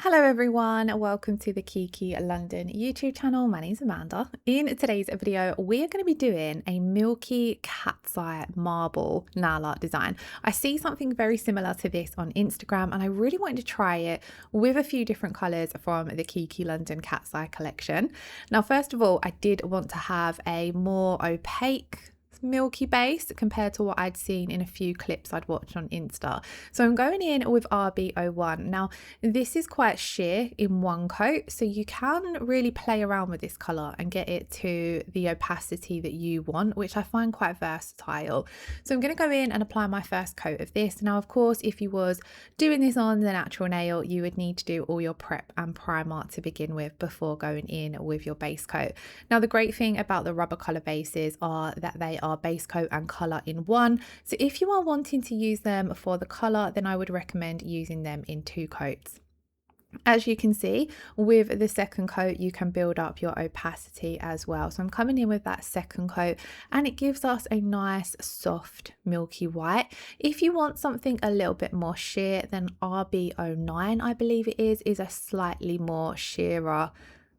Hello everyone, welcome to the Kiki London YouTube channel. My name is Amanda. In today's video, we are going to be doing a Milky cat's eye marble nail art design. I see something very similar to this on Instagram and I really wanted to try it with a few different colours from the Kiki London cat's eye collection. Now, first of all, I did want to have a more opaque milky base compared to what I'd seen in a few clips I'd watched on Insta. So I'm going in with RB01. Now this is quite sheer in one coat, so you can really play around with this colour and get it to the opacity that you want, which I find quite versatile. So I'm going to go in and apply my first coat of this. Now of course, if you was doing this on the natural nail, you would need to do all your prep and primer to begin with before going in with your base coat. Now the great thing about the rubber colour bases are that they are base coat and colour in one. So if you are wanting to use them for the colour, then I would recommend using them in two coats. As you can see, with the second coat, you can build up your opacity as well. So I'm coming in with that second coat and it gives us a nice soft milky white. If you want something a little bit more sheer, then RB09, I believe it is a slightly more sheerer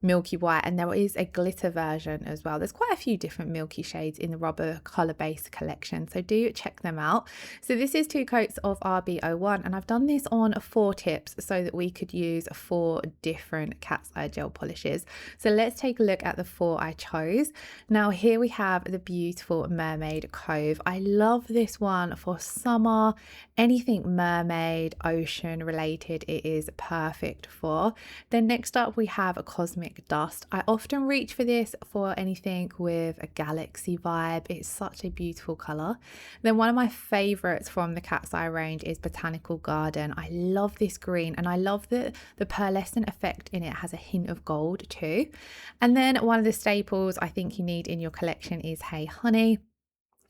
milky white, and there is a glitter version as well. There's quite a few different milky shades in the rubber color base collection, so do check them out. So this is two coats of RB01 and I've done this on 4 tips so that we could use 4 different cat's eye gel polishes. So let's take a look at the 4 I chose. Now here we have the beautiful Mermail Cove. I love this one for summer, anything mermaid, ocean related, it is perfect for. Then next up we have a Cosmic Dust. I often reach for this for anything with a galaxy vibe. It's such a beautiful color. Then one of my favorites from the cat's eye range is Botanical Garden. I love this green and I love the pearlescent effect in it has a hint of gold too. And then one of the staples I think you need in your collection is Hey Honey,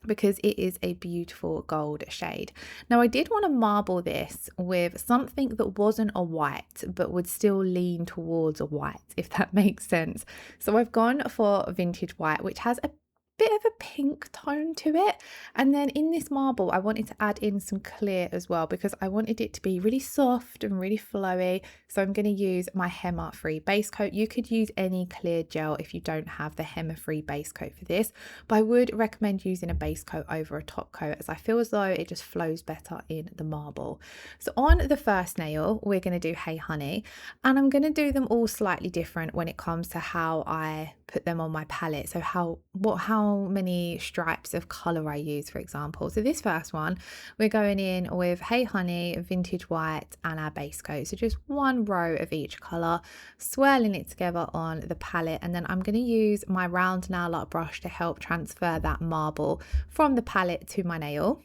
because it is a beautiful gold shade. Now I did want to marble this with something that wasn't a white but would still lean towards a white, if that makes sense. So I've gone for vintage white, which has a bit of a pink tone to it, and then in this marble I wanted to add in some clear as well because I wanted it to be really soft and really flowy. So I'm going to use my Hema free base coat. You could use any clear gel if you don't have the Hema free base coat for this, but I would recommend using a base coat over a top coat as I feel as though it just flows better in the marble. So on the first nail we're going to do Hey Honey, and I'm going to do them all slightly different when it comes to how I put them on my palette. So how many stripes of color I use, for example. So this first one we're going in with Hey Honey, vintage white, and our base coat. So just one row of each color, swirling it together on the palette, and then I'm going to use my round nail art brush to help transfer that marble from the palette to my nail.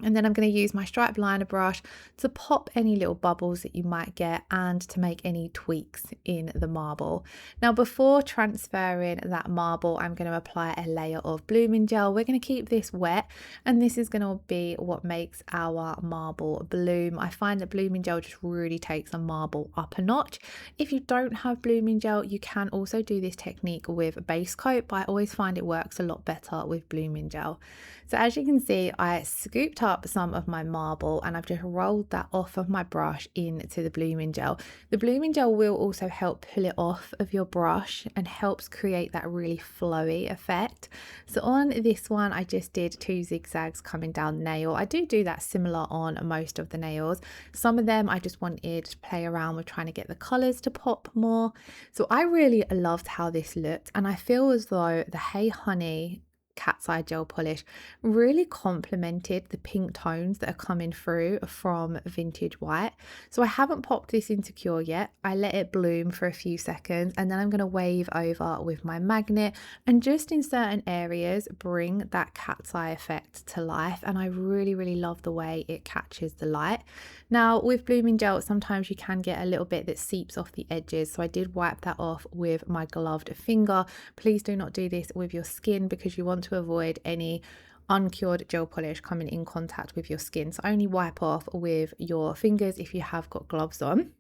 And then I'm going to use my striped liner brush to pop any little bubbles that you might get and to make any tweaks in the marble. Now before transferring that marble, I'm going to apply a layer of blooming gel. We're going to keep this wet and this is going to be what makes our marble bloom. I find that blooming gel just really takes a marble up a notch. If you don't have blooming gel, you can also do this technique with a base coat, but I always find it works a lot better with blooming gel. So as you can see, I scooped up some of my marble and I've just rolled that off of my brush into the blooming gel. The blooming gel will also help pull it off of your brush and helps create that really flowy effect. So on this one I just did 2 zigzags coming down the nail. I do that similar on most of the nails. Some of them I just wanted to play around with trying to get the colors to pop more. So I really loved how this looked and I feel as though the Hey Honey cat's eye gel polish really complemented the pink tones that are coming through from vintage white. So I haven't popped this into cure yet. I let it bloom for a few seconds and then I'm going to wave over with my magnet and just in certain areas bring that cat's eye effect to life, and I really love the way it catches the light. Now with blooming gel sometimes you can get a little bit that seeps off the edges, so I did wipe that off with my gloved finger. Please do not do this with your skin because you want to avoid any uncured gel polish coming in contact with your skin. So only wipe off with your fingers if you have got gloves on.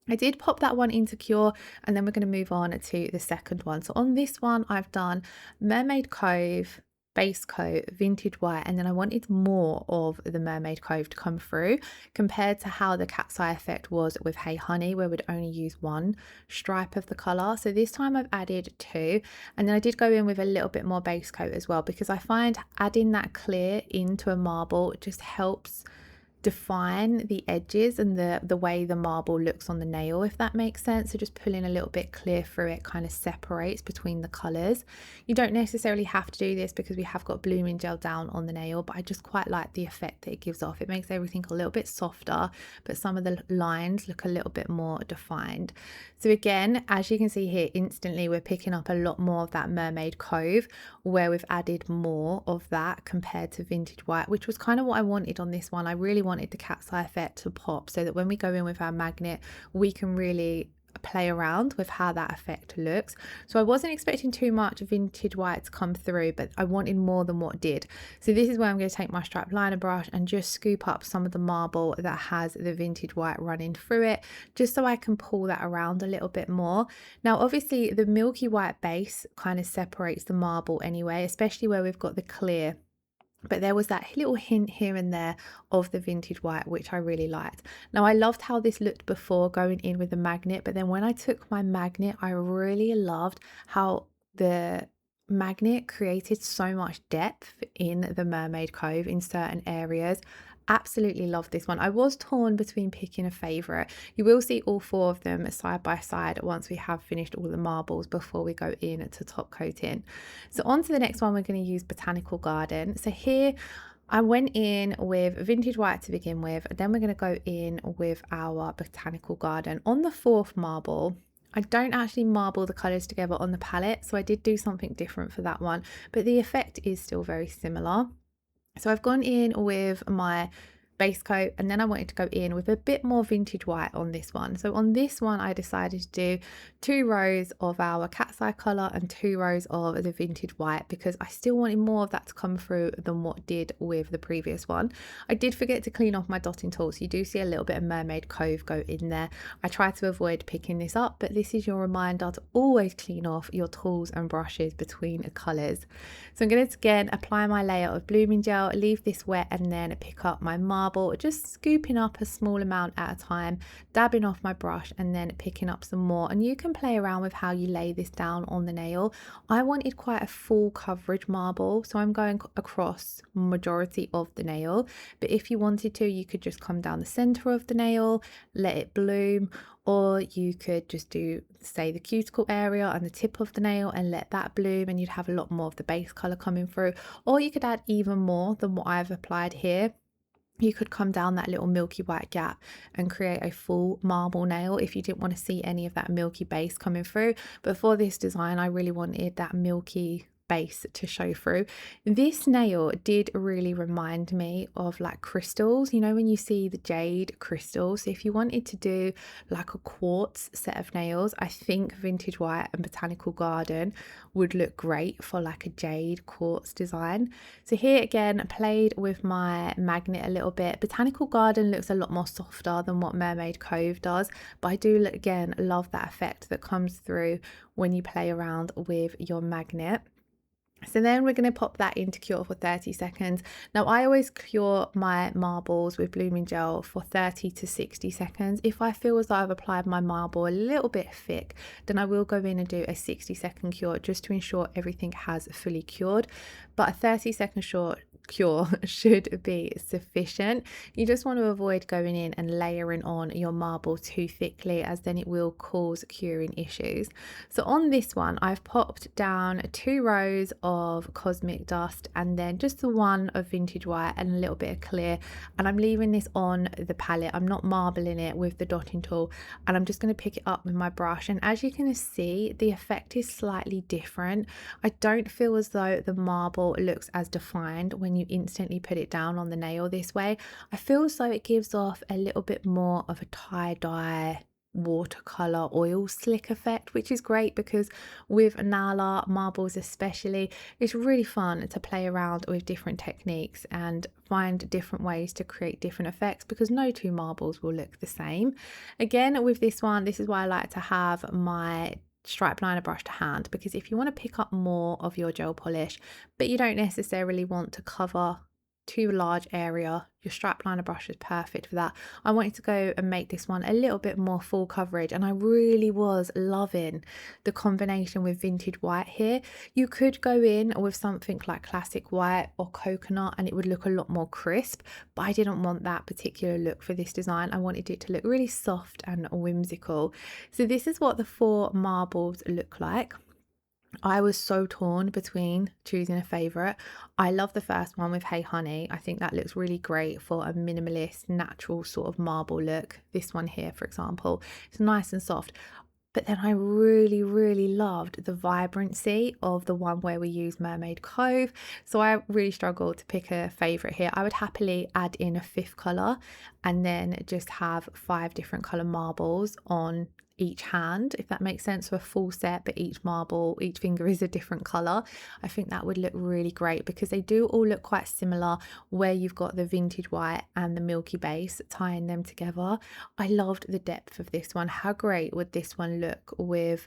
I did pop that one into cure and then we're going to move on to the second one. So on this one I've done Mermail Cove, base coat, vintage white, and then I wanted more of the Mermaid Cove to come through compared to how the cat's eye effect was with Hey Honey, where we'd only use one stripe of the colour. So this time I've added two, and then I did go in with a little bit more base coat as well, because I find adding that clear into a marble just helps define the edges and the way the marble looks on the nail, if that makes sense. So just pulling a little bit clear through it kind of separates between the colors. You don't necessarily have to do this because we have got blooming gel down on the nail, but I just quite like the effect that it gives off. It makes everything a little bit softer, but some of the lines look a little bit more defined. So again, as you can see here, instantly we're picking up a lot more of that Mermaid Cove, where we've added more of that compared to vintage white, which was kind of what I wanted on this one. I really wanted the cat's eye effect to pop, so that when we go in with our magnet, we can really play around with how that effect looks. So I wasn't expecting too much vintage white to come through, but I wanted more than what did. So this is where I'm going to take my strap liner brush and just scoop up some of the marble that has the vintage white running through it, just so I can pull that around a little bit more. Now obviously the milky white base kind of separates the marble anyway, especially where we've got the clear, but there was that little hint here and there of the vintage white, which I really liked. Now I loved how this looked before going in with the magnet, but then when I took my magnet, I really loved how the magnet created so much depth in the Mermaid Cove in certain areas. Absolutely love this one. I was torn between picking a favorite. You will see all four of them side by side once we have finished all the marbles before we go in to top coating. So on to the next one, we're going to use Botanical Garden. So here I went in with vintage white to begin with, and then we're going to go in with our Botanical Garden. On the fourth marble, I don't actually marble the colours together on the palette, so I did do something different for that one, but the effect is still very similar. So I've gone in with my base coat, and then I wanted to go in with a bit more vintage white on this one. So on this one I decided to do 2 rows of our cat's eye colour and 2 rows of the vintage white, because I still wanted more of that to come through than what did with the previous one. I did forget to clean off my dotting tool, so you do see a little bit of Mermaid Cove go in there. I try to avoid picking this up, but this is your reminder to always clean off your tools and brushes between colours. So I'm going to again apply my layer of blooming gel, leave this wet, and then pick up my marble, just scooping up a small amount at a time, dabbing off my brush and then picking up some more. And you can play around with how you lay this down on the nail. I wanted quite a full coverage marble, so I'm going across majority of the nail, but if you wanted to, you could just come down the center of the nail, let it bloom, or you could just do, say, the cuticle area and the tip of the nail and let that bloom, and you'd have a lot more of the base color coming through. Or you could add even more than what I've applied here. You could come down that little milky white gap and create a full marble nail if you didn't want to see any of that milky base coming through. But for this design, I really wanted that milky base to show through. This nail did really remind me of like crystals, you know, when you see the jade crystals. So if you wanted to do like a quartz set of nails, I think vintage white and Botanical Garden would look great for like a jade quartz design. So here again, I played with my magnet a little bit. Botanical Garden looks a lot more softer than what Mermaid Cove does, but I do again love that effect that comes through when you play around with your magnet. So then we're going to pop that into cure for 30 seconds. Now I always cure my marbles with blooming gel for 30 to 60 seconds. If I feel as though I've applied my marble a little bit thick, then I will go in and do a 60-second cure just to ensure everything has fully cured. But a 30-second cure should be sufficient. You just want to avoid going in and layering on your marble too thickly, as then it will cause curing issues. So on this one, I've popped down 2 rows of cosmic dust and then just the one of vintage white and a little bit of clear, and I'm leaving this on the palette. I'm not marbling it with the dotting tool, and I'm just going to pick it up with my brush, and as you can see, the effect is slightly different. I don't feel as though the marble looks as defined when you instantly put it down on the nail this way. I feel as though it gives off a little bit more of a tie-dye watercolor oil slick effect, which is great because with nail art, marbles especially, it's really fun to play around with different techniques and find different ways to create different effects, because no 2 marbles will look the same. Again, with this one, this is why I like to have my stripe liner brush to hand, because if you want to pick up more of your gel polish, but you don't necessarily want to cover too large area, your strap liner brush is perfect for that. I wanted to go and make this one a little bit more full coverage, and I really was loving the combination with vintage white here. You could go in with something like classic white or coconut and it would look a lot more crisp, but I didn't want that particular look for this design. I wanted it to look really soft and whimsical. So this is what the 4 marbles look like. I was so torn between choosing a favourite. I love the first one with Hey Honey. I think that looks really great for a minimalist, natural sort of marble look. This one here, for example, it's nice and soft. But then I really, really loved the vibrancy of the one where we use Mermail Cove. So I really struggled to pick a favourite here. I would happily add in a 5th colour and then just have 5 different colour marbles on each hand, if that makes sense. So a full set, but each marble, each finger is a different colour. I think that would look really great because they do all look quite similar, where you've got the vintage white and the milky base tying them together. I loved the depth of this one. How great would this one look with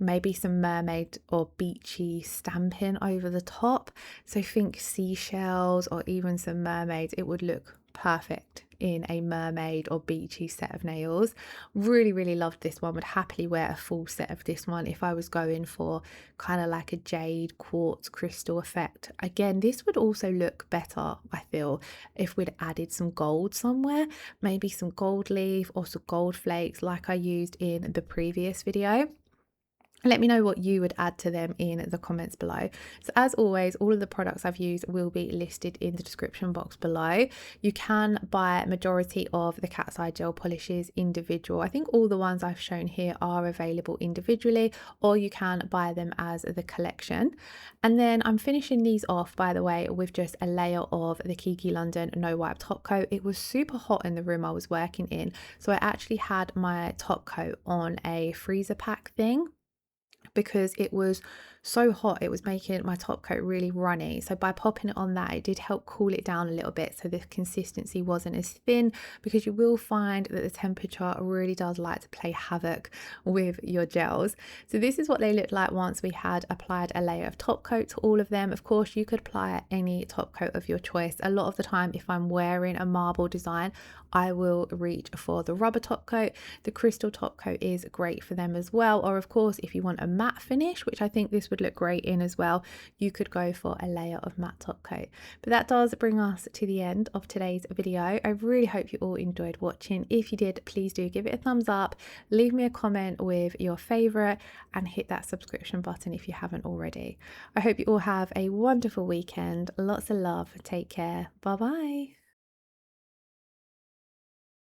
maybe some mermaid or beachy stamping over the top? So think seashells or even some mermaids. It would look perfect in a mermaid or beachy set of nails. Really, really loved this one. Would happily wear a full set of this one if I was going for kind of like a jade quartz crystal effect. Again, this would also look better, I feel, if we'd added some gold somewhere, maybe some gold leaf or some gold flakes like I used in the previous video. Let me know what you would add to them in the comments below. So as always, all of the products I've used will be listed in the description box below. You can buy majority of the cat's eye gel polishes individual. I think all the ones I've shown here are available individually, or you can buy them as the collection. And then I'm finishing these off, by the way, with just a layer of the Kiki London No Wipe top coat. It was super hot in the room I was working in, so I actually had my top coat on a freezer pack thing, because it was so hot, it was making my top coat really runny. So by popping it on that, it did help cool it down a little bit, so the consistency wasn't as thin, because you will find that the temperature really does like to play havoc with your gels. So this is what they looked like once we had applied a layer of top coat to all of them. Of course, you could apply any top coat of your choice. A lot of the time, if I'm wearing a marble design, I will reach for the rubber top coat. The crystal top coat is great for them as well. Or of course, if you want a matte finish, which I think this would look great in as well, you could go for a layer of matte top coat. But that does bring us to the end of today's video. I really hope you all enjoyed watching. If you did, please do give it a thumbs up, leave me a comment with your favorite, and hit that subscription button if you haven't already. I hope you all have a wonderful weekend. Lots of love. Take care. Bye bye.